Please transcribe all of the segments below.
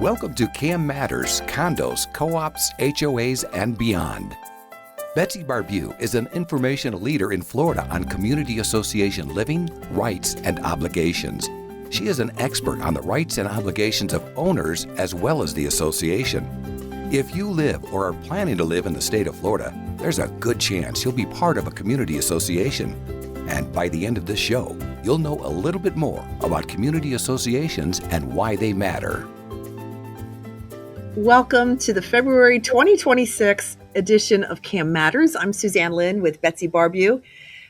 Welcome to CAM Matters, Condos, Co-ops, HOAs, and beyond. Betsy Barbieux is an informational leader in Florida on community association living, rights, and obligations. She is an expert on the rights and obligations of owners as well as the association. If you live or are planning to live in the state of Florida, there's a good chance you'll be part of a community association. And by the end of this show, you'll know a little bit more about community associations and why they matter. Welcome to the February 2026 edition of CAM Matters. I'm Suzanne Lynn with Betsy Barbieux.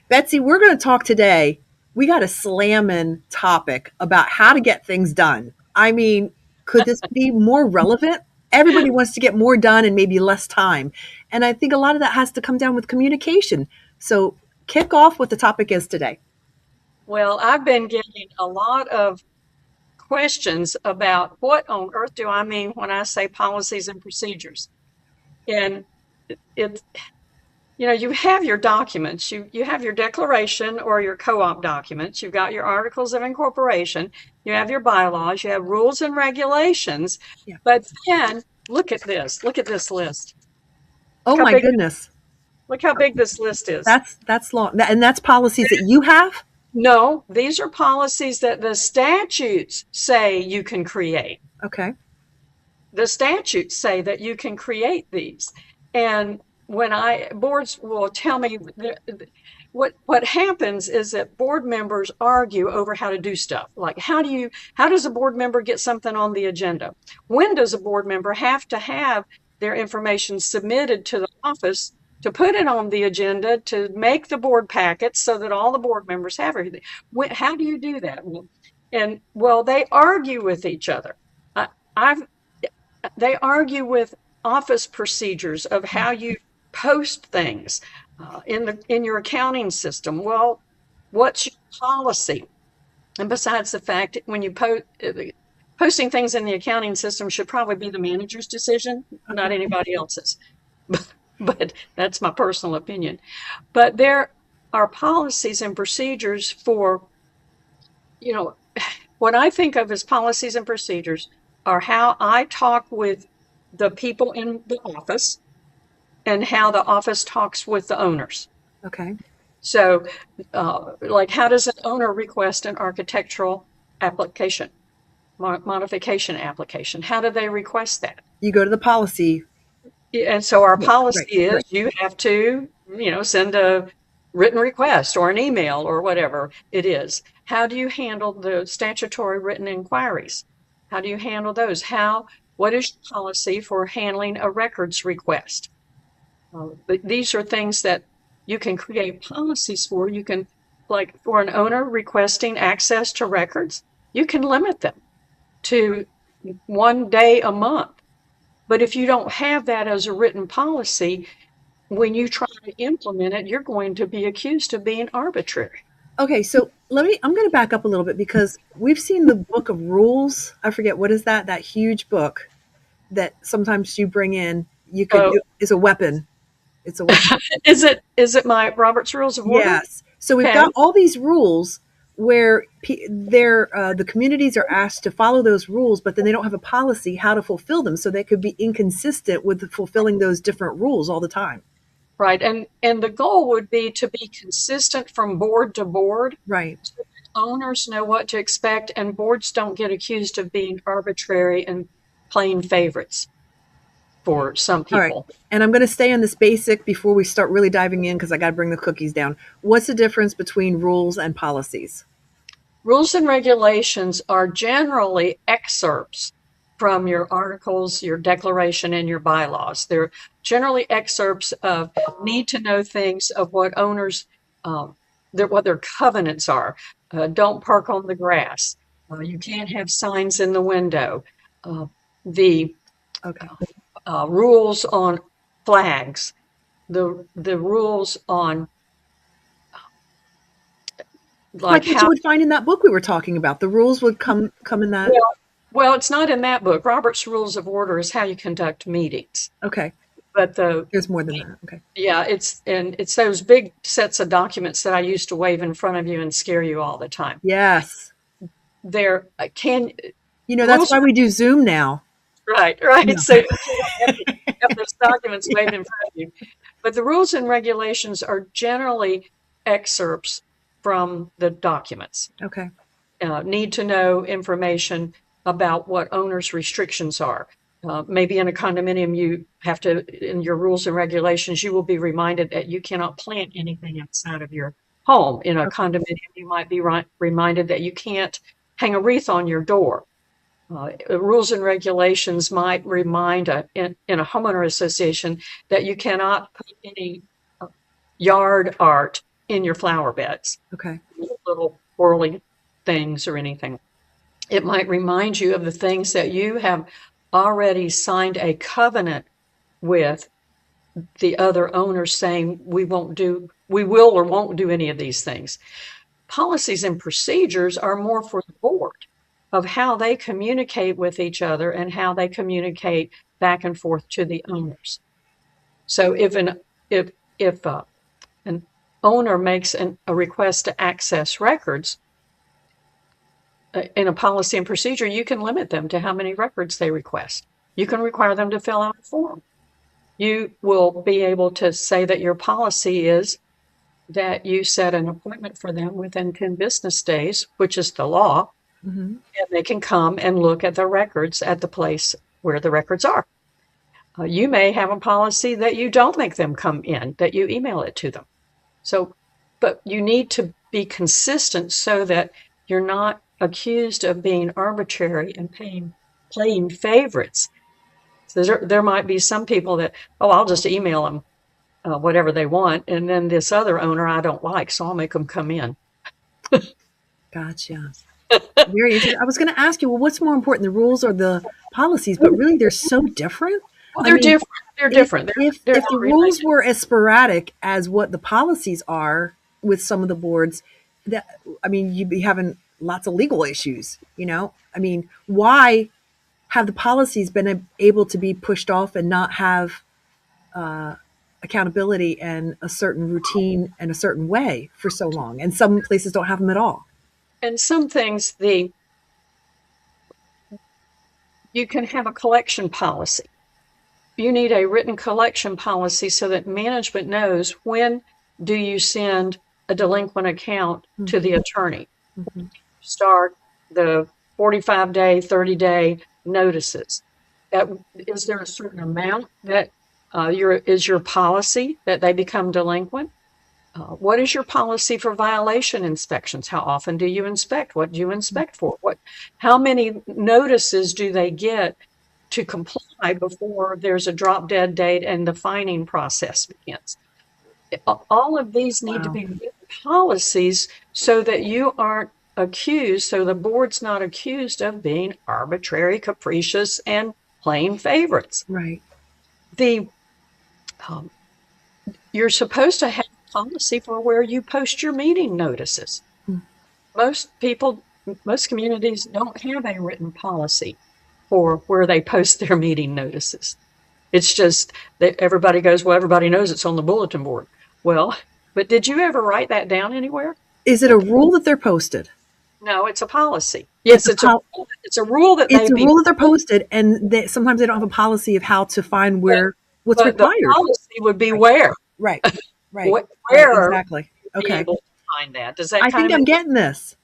Betsy, we're going to talk today. We got a slamming topic about how to get things done. I mean, could this be more relevant? Everybody wants to get more done and maybe less time. And I think a lot of that has to come down with communication. So kick off what the topic is today. Well, I've been getting a lot of questions about what on earth do I mean when I say policies and procedures. And you have your documents, you have your declaration or your co-op documents, you've got your articles of incorporation, you have your bylaws, you have rules and regulations. Yeah. But then look at this list. Oh my goodness. Look how big this list is. That's long. And that's policies that you have? No, these are policies that the statutes say you can create. Okay. The statutes say that you can create these. And when boards will tell me what happens is that board members argue over how to do stuff. Like how does a board member get something on the agenda? When does a board member have to have their information submitted to the office to put it on the agenda, to make the board packets so that all the board members have everything? How do you do that? They argue with each other. They argue with office procedures of how you post things in your accounting system. Well, what's your policy? And besides the fact, when you posting things in the accounting system should probably be the manager's decision, not anybody else's. But that's my personal opinion. But there are policies and procedures for, what I think of as policies and procedures are how I talk with the people in the office and how the office talks with the owners. Okay. So, how does an owner request an architectural application, modification application? How do they request that? You go to the policy. And so our policy is you have to, send a written request or an email or whatever it is. How do you handle the statutory written inquiries? How do you handle those? What is your policy for handling a records request? These are things that you can create policies for. You can, for an owner requesting access to records, you can limit them to 1 day a month. But if you don't have that as a written policy, when you try to implement it, you're going to be accused of being arbitrary. Okay, so I'm going to back up a little bit because we've seen the book of rules. I forget, what is that huge book that sometimes you bring in, is a weapon. It's a weapon. Is it my Robert's Rules of Order? Yes. So we've got all these rules where the communities are asked to follow those rules, but then they don't have a policy how to fulfill them. So they could be inconsistent with fulfilling those different rules all the time. Right. And the goal would be to be consistent from board to board. Right. So that owners know what to expect and boards don't get accused of being arbitrary and playing favorites for some people. All right. And I'm going to stay on this basic before we start really diving in because I got to bring the cookies down. What's the difference between rules and policies? Rules and regulations are generally excerpts from your articles, your declaration, and your bylaws. They're generally excerpts of need-to-know things of what owners, what their covenants are. Don't park on the grass. You can't have signs in the window. Rules on flags. The rules on what you would find in that book we were talking about. The rules would come in that. Well, it's not in that book. Robert's Rules of Order is how you conduct meetings. Okay. But there's more than that. Okay. Yeah, it's those big sets of documents that I used to wave in front of you and scare you all the time. Yes. There that's why we do Zoom now. Right, right. No. So you don't have those documents waved in front of you. But the rules and regulations are generally excerpts from the documents. Okay. Need to know information about what owners' restrictions are. Maybe in a condominium, you have to, in your rules and regulations, you will be reminded that you cannot plant anything outside of your home. In a Okay. condominium, you might be reminded that you can't hang a wreath on your door. Rules and regulations might remind in a homeowner association that you cannot put any yard art in your flower beds, Okay. little whirly things or anything. It might remind you of the things that you have already signed a covenant with the other owners saying we will or won't do any of these things. Policies and procedures are more for the board of how they communicate with each other and how they communicate back and forth to the owners. So if an owner makes a request to access records in a policy and procedure, you can limit them to how many records they request. You can require them to fill out a form. You will be able to say that your policy is that you set an appointment for them within 10 business days, which is the law, Mm-hmm. and they can come and look at the records at the place where the records are. You may have a policy that you don't make them come in, that you email it to them. So, but you need to be consistent so that you're not accused of being arbitrary and playing favorites. So there might be some people that, oh, I'll just email them whatever they want, and then this other owner I don't like, so I'll make them come in. Gotcha. Very interesting. I was going to ask you, well, what's more important, the rules or the policies? But really, they're so different. Well, I they're mean, different. They're different. They're if the not rules related. were as sporadic as what the policies are with some of the boards, that I mean, you'd be having lots of legal issues. I mean, why have the policies been able to be pushed off and not have accountability and a certain routine and a certain way for so long? And some places don't have them at all. And some things, you can have a collection policy. You need a written collection policy so that management knows when do you send a delinquent account to the attorney. Mm-hmm. Start the 45-day, 30-day notices. Is there a certain amount that is your policy that they become delinquent? What is your policy for violation inspections? How often do you inspect? What do you inspect for? How many notices do they get to comply before there's a drop dead date and the fining process begins? All of these need to be written policies so that you aren't accused, so the board's not accused of being arbitrary, capricious, and playing favorites. Right. You're supposed to have a policy for where you post your meeting notices. Most communities don't have a written policy for where they post their meeting notices. It's just that everybody goes, well, everybody knows it's on the bulletin board. Well, but did you ever write that down anywhere? Is it a rule that they're posted? No, it's a policy. Yes, it's a rule that they're posted, and sometimes they don't have a policy of how to find what's required. The policy would be where. Right. Where exactly. Okay. Be able to find that. Does that I think I'm getting this.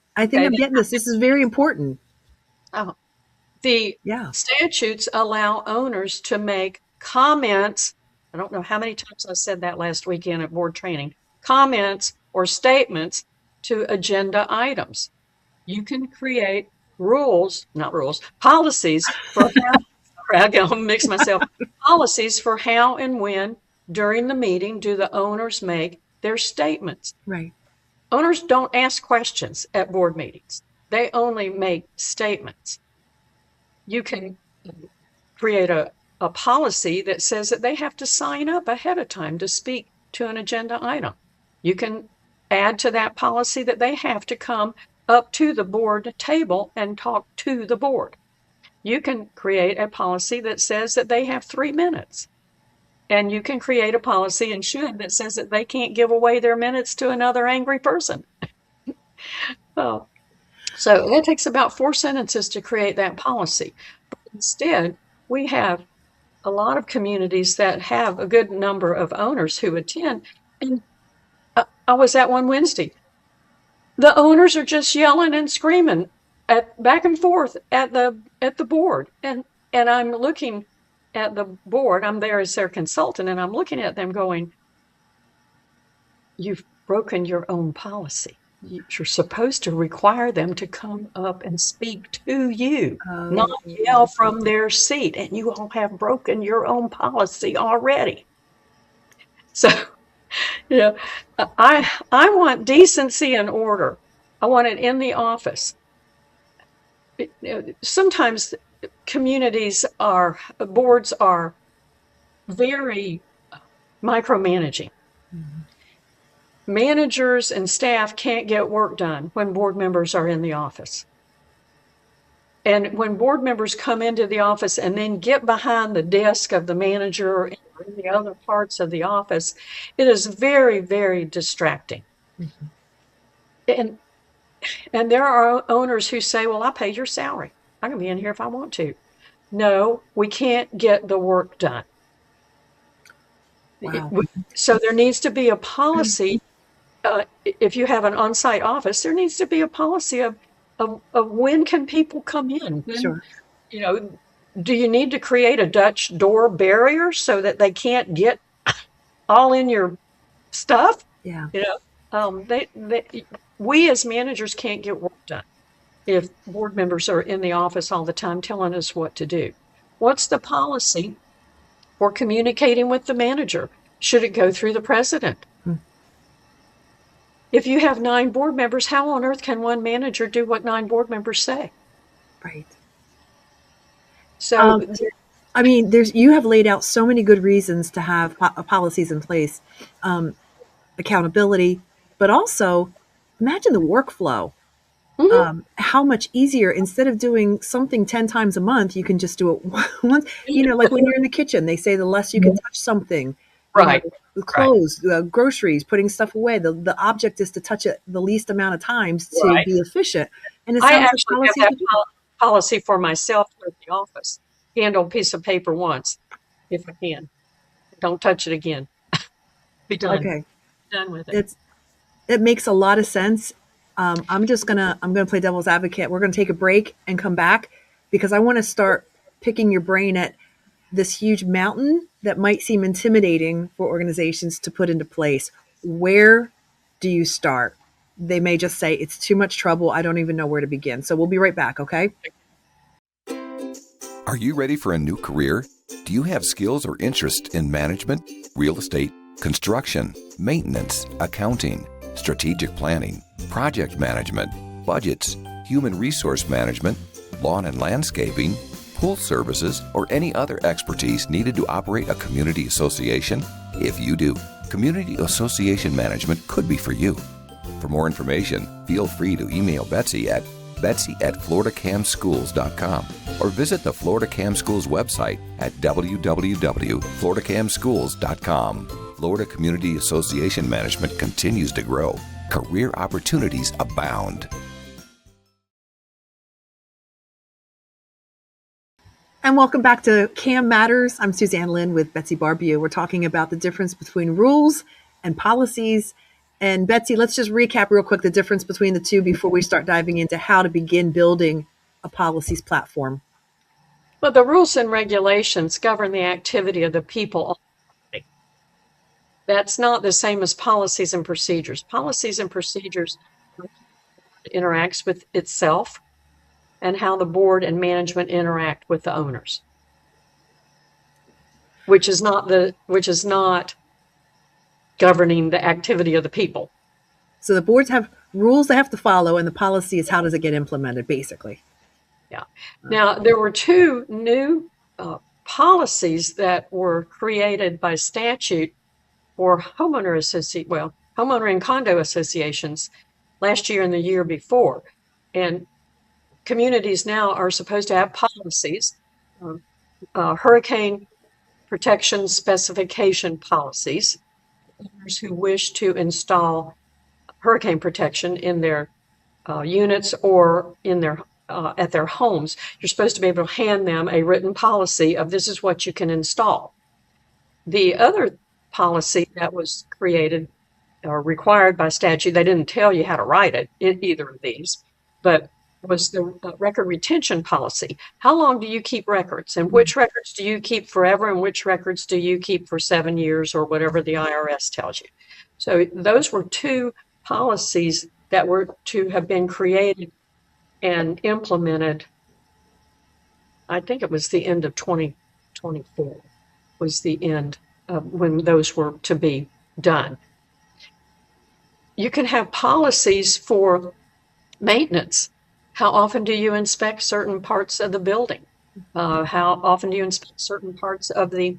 This is very important. The statutes allow owners to make comments. I don't know how many times I said that last weekend at board training. Comments or statements to agenda items. You can create policies for how, I'm going to mix myself, policies for how and when during the meeting do the owners make their statements. Right. Owners don't ask questions at board meetings. They only make statements. You can create a policy that says that they have to sign up ahead of time to speak to an agenda item. You can add to that policy that they have to come up to the board table and talk to the board. You can create a policy that says that they have 3 minutes. And you can create a policy, and should, that says that they can't give away their minutes to another angry person. So it takes about 4 sentences to create that policy. But instead, we have a lot of communities that have a good number of owners who attend. And I was at one Wednesday. The owners are just yelling and screaming at back and forth at the board. And I'm looking at the board. I'm there as their consultant, and I'm looking at them going, "You've broken your own policy. You're supposed to require them to come up and speak to you, not yell from their seat. And you all have broken your own policy already." So, you know, I want decency and order. I want it in the office. Sometimes boards are very micromanaging. Mm-hmm. Managers and staff can't get work done when board members are in the office. And when board members come into the office and then get behind the desk of the manager or in the other parts of the office, it is very, very distracting. Mm-hmm. And there are owners who say, "Well, I pay your salary. I can be in here if I want to." No, we can't get the work done. Wow. So there needs to be a policy. If you have an on-site office, there needs to be a policy of when can people come in? Sure. You know, do you need to create a Dutch door barrier so that they can't get all in your stuff? Yeah. You know, we as managers can't get work done if board members are in the office all the time telling us what to do. What's the policy for communicating with the manager? Should it go through the president? If you have 9 board members, how on earth can one manager do what 9 board members say? Right. So, I mean, you have laid out so many good reasons to have policies in place, accountability, but also imagine the workflow. Mm-hmm. How much easier, instead of doing something 10 times a month, you can just do it once. You know, like when you're in the kitchen, they say the less you can touch something. Right. Clothes, groceries, putting stuff away. The object is to touch it the least amount of times to be efficient. And it sounds I actually have that policy for myself at the office. Handle a piece of paper once, if I can. Don't touch it again. Be done. Okay. Done with it. It makes a lot of sense. I'm gonna play devil's advocate. We're gonna take a break and come back because I want to start picking your brain at this huge mountain that might seem intimidating for organizations to put into place. Where do you start? They may just say, "It's too much trouble. I don't even know where to begin." So we'll be right back, okay? Are you ready for a new career? Do you have skills or interest in management, real estate, construction, maintenance, accounting, strategic planning, project management, budgets, human resource management, lawn and landscaping, pool services, or any other expertise needed to operate a community association? If you do, community association management could be for you. For more information, feel free to email Betsy at betsy@floridacamschools.com or visit the Florida Cam Schools website at www.floridacamschools.com. Florida Community Association Management continues to grow. Career opportunities abound. And welcome back to CAM Matters. I'm Suzanne Lynn with Betsy Barbieux. We're talking about the difference between rules and policies. And Betsy, let's just recap real quick the difference between the two before we start diving into how to begin building a policies platform. Well, the rules and regulations govern the activity of the people. That's not the same as policies and procedures. Policies and procedures interacts with itself and how the board and management interact with the owners, which is not governing the activity of the people. So the boards have rules they have to follow, and the policy is how does it get implemented, basically. Yeah. Now, there were 2 new policies that were created by statute for homeowner and condo associations last year and the year before. And communities now are supposed to have policies, hurricane protection specification policies. Owners who wish to install hurricane protection in their units or in their at their homes, you're supposed to be able to hand them a written policy of this is what you can install. The other policy that was created or required by statute, they didn't tell you how to write it in either of these, but was the record retention policy. How long do you keep records, and which records do you keep forever, and which records do you keep for 7 years or whatever the IRS tells you? So those were two policies that were to have been created and implemented. I think it was the end of 2024 was the end of when those were to be done. You can have policies for maintenance. How often do you inspect certain parts of the building? How often do you inspect certain parts of the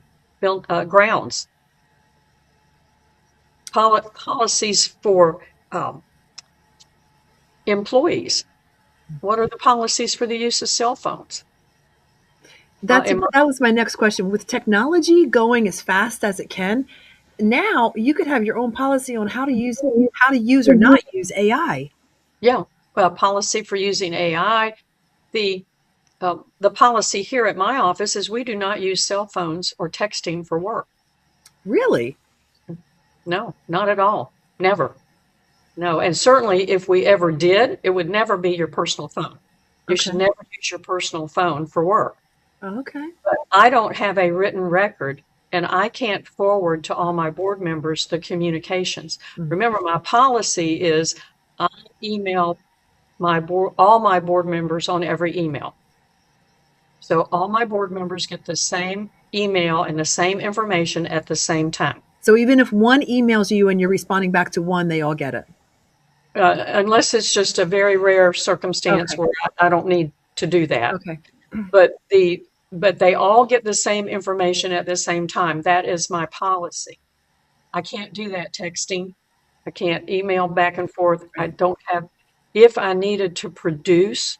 grounds? Policies for employees. What are the policies for the use of cell phones? That was my next question. With technology going as fast as it can, now you could have your own policy on how to use or not use AI. Yeah, well, policy for using AI. The policy here at my office is we do not use cell phones or texting for work. Really? No, not at all. Never. No, and certainly if we ever did, it would never be your personal phone. You should never use your personal phone for work. Oh, okay. But I don't have a written record, and I can't forward to all my board members the communications. Remember, my policy is I email all my board members on every email. So all my board members get the same email and the same information at the same time. So even if one emails you and you're responding back to one, they all get it? Unless it's just a very rare circumstance where I don't need to do that. Okay. But they all get the same information at the same time. That is my policy. I can't do that texting. I can't email back and forth. I don't have, if I needed to produce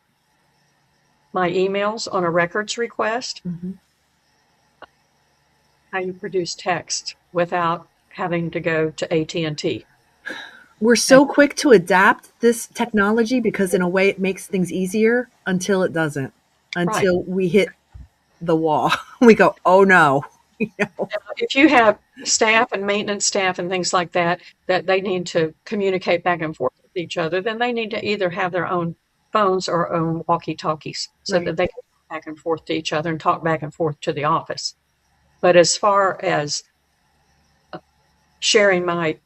my emails on a records request, how you produce text without having to go to AT&T. We're so quick to adapt this technology because in a way it makes things easier until it doesn't, until we hit the wall. We go, oh no. If you have staff and maintenance staff and things like that they need to communicate back and forth with each other, then they need to either have their own phones or own walkie-talkies so that they can talk back and forth to each other and talk back and forth to the office. But as far as sharing my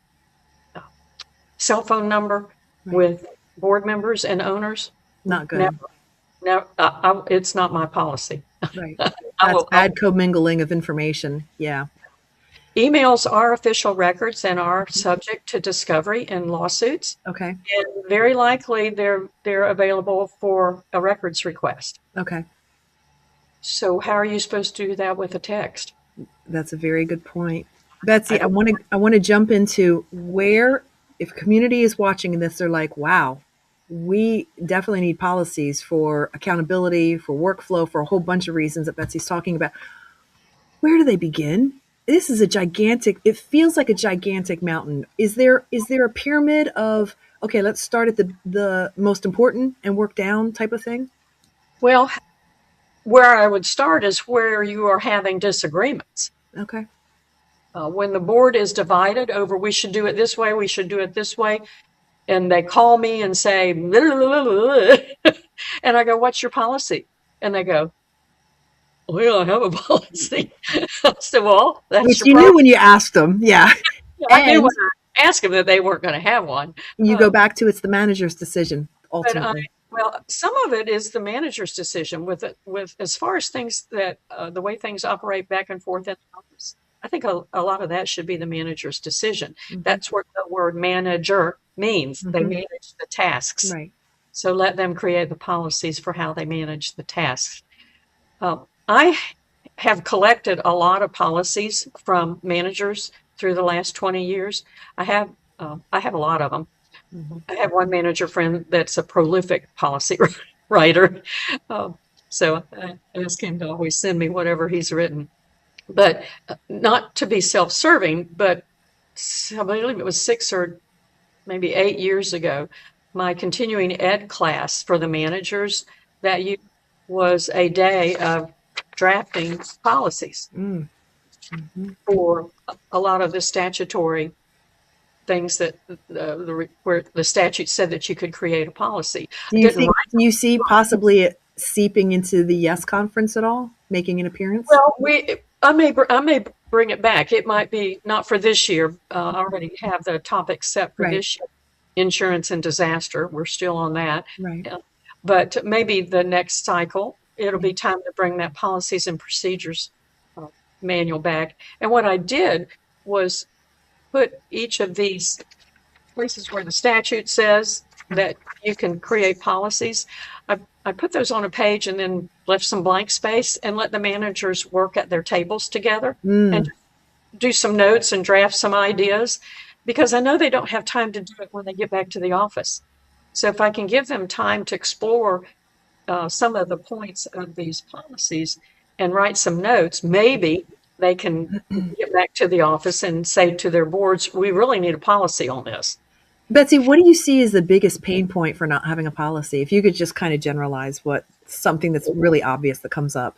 cell phone number with board members and owners, not good. Never, it's not my policy. Right. That's bad commingling of information. Yeah. Emails are official records and are subject to discovery and lawsuits. Okay. And very likely they're available for a records request. Okay. So how are you supposed to do that with a text? That's a very good point. Betsy, I want to jump into where, if community is watching this, they're like, wow, we definitely need policies for accountability, for workflow, for a whole bunch of reasons that Betsy's talking about. Where do they begin? This is it feels like a gigantic mountain. Is there a pyramid of, okay, let's start at the most important and work down type of thing? Well, where I would start is where you are having disagreements. Okay. When the board is divided over, we should do it this way, we should do it this way, and they call me and say, and I go, what's your policy? And they go, well, I have a policy. I said, well, that's which your you problem. knew when you asked them. Yeah. I knew when I asked them that they weren't going to have one. You go back to it's the manager's decision, ultimately. Well, some of it is the manager's decision with as far as things that the way things operate back and forth in the office. I think a lot of that should be the manager's decision. That's what the word manager means. They manage the tasks. Right. So let them create the policies for how they manage the tasks. I have collected a lot of policies from managers through the last 20 years. I have a lot of them. I have one manager friend that's a prolific policy writer. So I ask him to always send me whatever he's written. But not to be self-serving, but I believe it was 6 or maybe 8 years ago, my continuing ed class for the managers that year was a day of drafting policies Mm. Mhm. for a lot of the statutory things that where the statute said that you could create a policy. Do I you didn't think, write do you see policy. possibly it seeping into the Yes Conference at all, making an appearance? Well, I may bring it back. It might be not for this year. I already have the topic set for Right, this year. Insurance and disaster. We're still on that. right. But maybe the next cycle, it'll Yeah. be time to bring that policies and procedures uh, manual back. And what I did was put each of these places where the statute says that you can create policies. I put those on a page and then left some blank space and let the managers work at their tables together and Mm. do some notes and draft some ideas, because I know they don't have time to do it when they get back to the office. So if I can give them time to explore some of the points of these policies and write some notes, maybe they can get back to the office and say to their boards, we really need a policy on this. Betsy, what do you see as the biggest pain point for not having a policy? If you could just kind of generalize what something that's really obvious that comes up.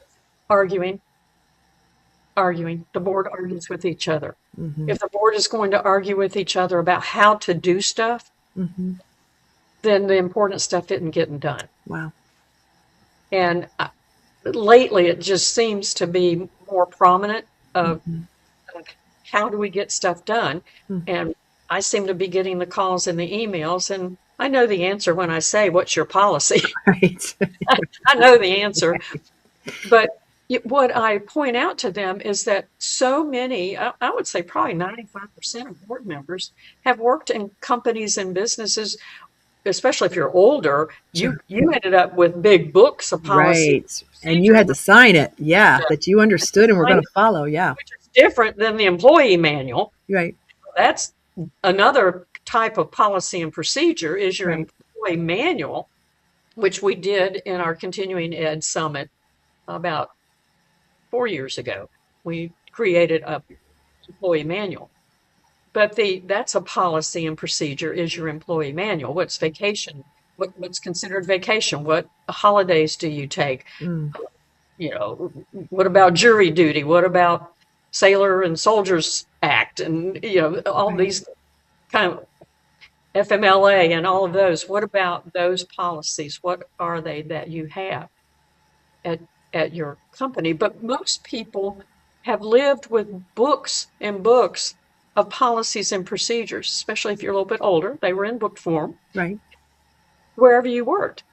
Arguing. The board argues with each other. Hmm. If the board is going to argue with each other about how to do stuff, Hmm. then the important stuff isn't getting done. Wow. And lately, it just seems to be more prominent of, Hmm. of how do we get stuff done. Hmm. And I seem to be getting the calls and the emails, and I know the answer when I say, what's your policy? Right. I know the answer. But what I point out to them is that so many, I would say probably 95% of board members have worked in companies and businesses, especially if you're older. Sure. You ended up with big books of policy Right. And you had to sign it. Yeah. That you understood and were going to follow. Yeah. which is different than the employee manual. Right. That's another type of policy and procedure is your Right. employee manual, which we did in our continuing ed summit about 4 years ago. We created a employee manual. But that's a policy and procedure is your employee manual. What's vacation? What's considered vacation? What holidays do you take? Mm. You know, what about jury duty? What about Sailor and Soldiers Act? And, you know, all Right. these kind of FMLA and all of those. What about those policies? What are they that you have at your company? But most people have lived with books and books of policies and procedures, especially if you're a little bit older. They were in book form, Right. wherever you worked.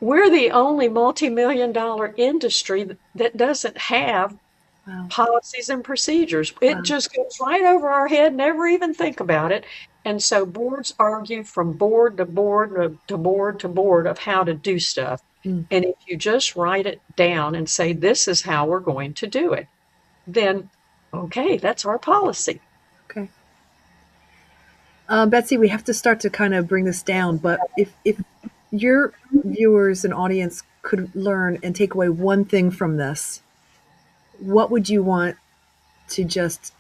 We're the only multi-million-dollar industry that doesn't have Wow. policies and procedures. It Wow. just goes right over our head, never even think about it. And so boards argue from board to board to board to board of how to do stuff. Mm. And if you just write it down and say, this is how we're going to do it, then, okay, that's our policy. Okay. Betsy, we have to start to kind of bring this down, but if your viewers and audience could learn and take away one thing from this, what would you want to just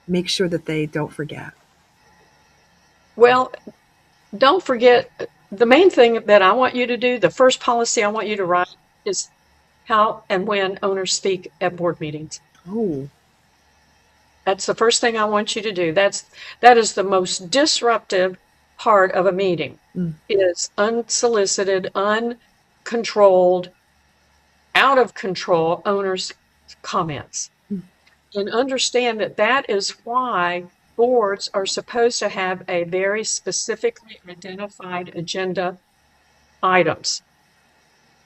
make sure that they don't forget? Well, don't forget, the main thing that I want you to do, the first policy I want you to write is how and when owners speak at board meetings. Oh, That's the first thing I want you to do. That is the most disruptive part of a meeting. Mm. Is unsolicited, uncontrolled, out of control owners' comments. Mm. And understand that that is why boards are supposed to have a very specifically identified agenda items.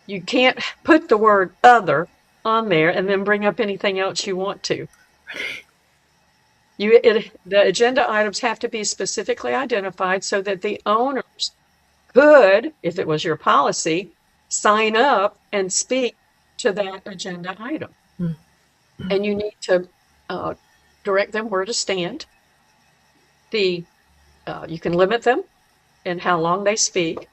You can't put the word other on there and then bring up anything else you want to. The agenda items have to be specifically identified so that the owners could, if it was your policy, sign up and speak to that agenda item. Mm. And you need to direct them where to stand. You can limit them and how long they speak,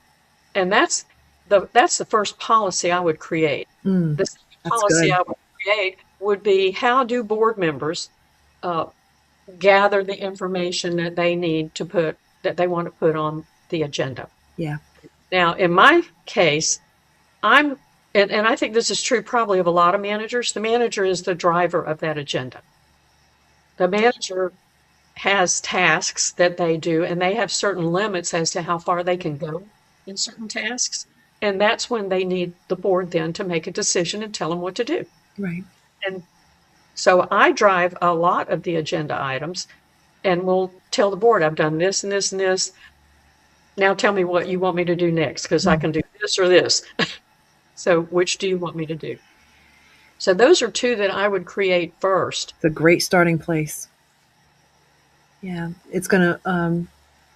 and that's the first policy I would create. Mm. The second That's policy good. I would create would be how do board members gather the information that they need to put that they want to put on the agenda. Yeah. Now, in my case, and I think this is true probably of a lot of managers. The manager is the driver of that agenda. The manager has tasks that they do, and they have certain limits as to how far they can go in certain tasks. And that's when they need the board then to make a decision and tell them what to do. Right. And so I drive a lot of the agenda items, and we'll tell the board, I've done this and this and this. Now tell me what you want me to do next, because I can do this or this. So which do you want me to do? So those are two that I would create first. It's a great starting place. Yeah, it's going to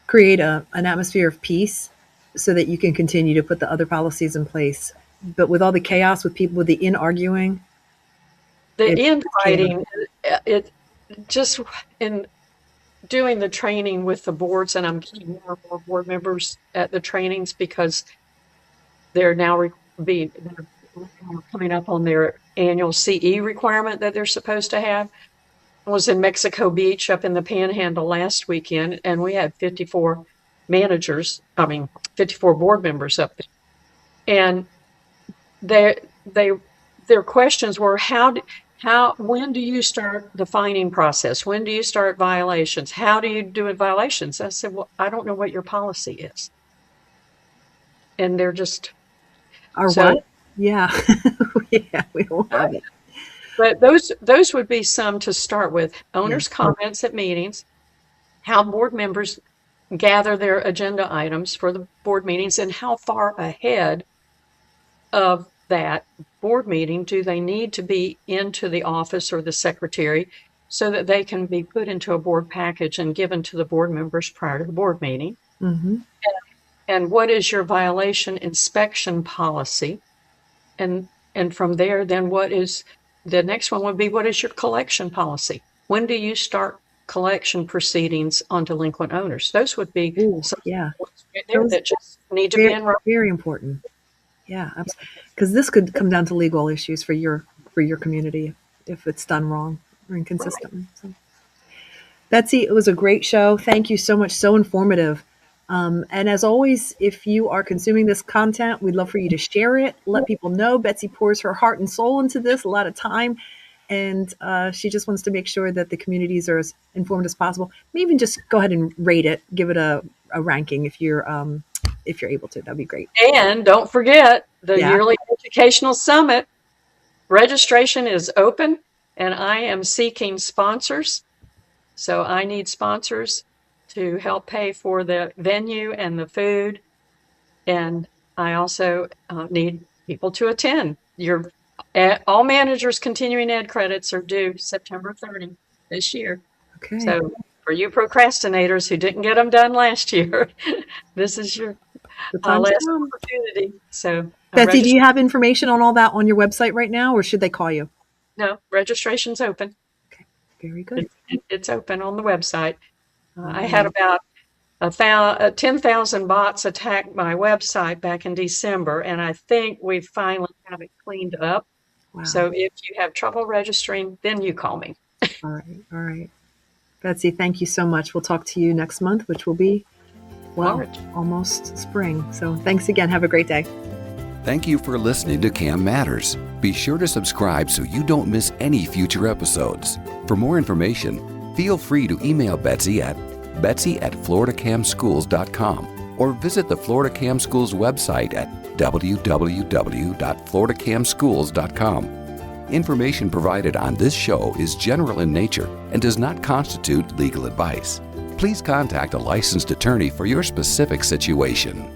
create an atmosphere of peace so that you can continue to put the other policies in place. But with all the chaos, with people, with the in-arguing. The infighting, it just in doing the training with the boards, and I'm getting more and more board members at the trainings because they're now they're coming up on their annual CE requirement that they're supposed to have. I was in Mexico Beach up in the Panhandle last weekend, and we had 54 board members up there. And their questions were, when do you start the fining process? When do you start violations? How do you do violations? I said, well, I don't know what your policy is. And they're just... What? Yeah. Yeah, we don't have it. But those would be some to start with. Owners' comments at meetings, how board members gather their agenda items for the board meetings, and how far ahead of that board meeting do they need to be into the office or the secretary so that they can be put into a board package and given to the board members prior to the board meeting. Mm-hmm. And what is your violation inspection policy? And from there, then the next one would be, what is your collection policy? When do you start collection proceedings on delinquent owners? Those would be that just need to be in. Very important. Yeah, because this could come down to legal issues for your community if it's done wrong or inconsistently. Right. So. Betsy, it was a great show. Thank you so much. So informative. And as always, if you are consuming this content, we'd love for you to share it. Let people know Betsy pours her heart and soul into this, a lot of time. And she just wants to make sure that the communities are as informed as possible. Maybe even just go ahead and rate it, give it a ranking if you're able to. That'd be great. And don't forget the yearly educational summit. Registration is open, and I am seeking sponsors. So I need sponsors to help pay for the venue and the food. And I also need people to attend. All managers' continuing ed credits are due September 30 this year. Okay. So for you procrastinators who didn't get them done last year, this is your last opportunity. So, Betsy, do you have information on all that on your website right now, or should they call you? No, registration's open. Okay, very good. It's open on the website. I had about 10,000 bots attack my website back in December, and I think we finally have it cleaned up. Wow. So if you have trouble registering, then you call me. All right. Betsy, thank you so much. We'll talk to you next month, which will be, almost spring. So thanks again. Have a great day. Thank you for listening to CAM Matters. Be sure to subscribe so you don't miss any future episodes. For more information, feel free to email Betsy at betsy@floridacamschools.com or visit the Florida Cam Schools website at www.floridacamschools.com. Information provided on this show is general in nature and does not constitute legal advice. Please contact a licensed attorney for your specific situation.